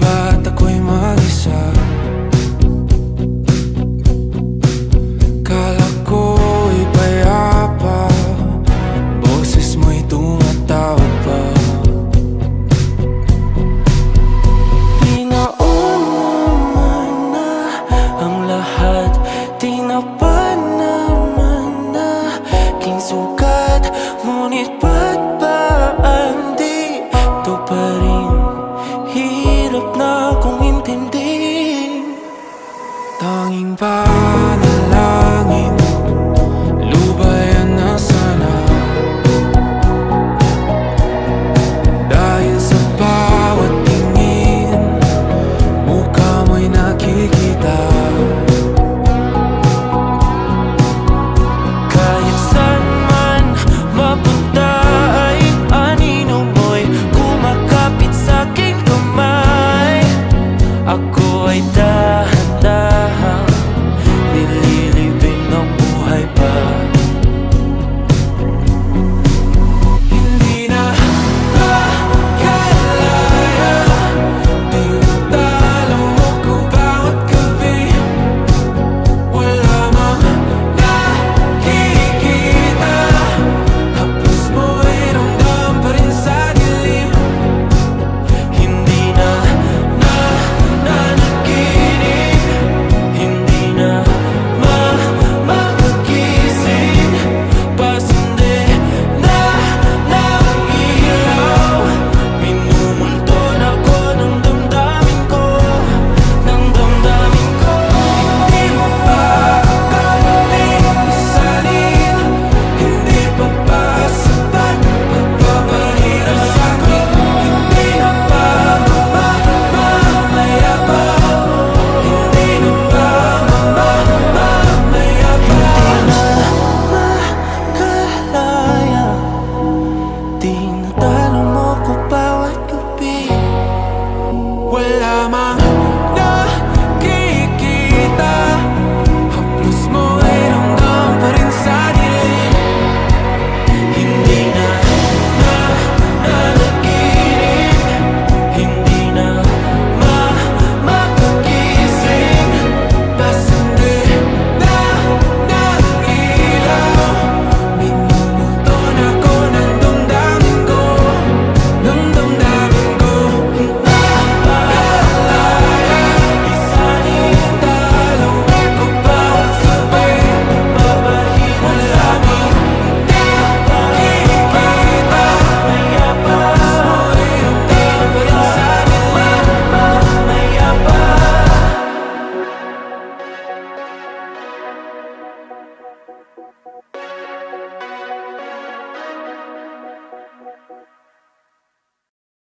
ba't ako'y mag-isa? Kala ko'y payapa, boses mo'y tumatawag pa. Di naman na ang lahat, di na pa naman na aking sukat. Ngunit ba't ba andito pa rin? Hirap na kong intindihin. Tanging panalangin, lubayan na sana. Dahil sa bawat tingin, mukha mo'y nakikita. Kahit saan man mapunta ay anino mo'y kumakapit sa'king kamay. Ako ay dahan-dahang nililibing ng buhay pa. Hindi na makalaya, tinatalo mo ko bawat gabi. Wala mang nakikita, hapos mo'y ramdam pa rin sa dilim. Hindi na nanaginip, hindi na makagising. Pasindi na ng ilaw, minumulton ako ng damdamin ko, ng damdamin ko. Hindi mo pa akalaing isalin, hindi pa ba sapat pagpapahirap sa'kin? Hindi na ba mamamaya pa? Hindi na ba mamamaya pa? Makalaya, tinatalo mo ko bawat gabi. Wala mang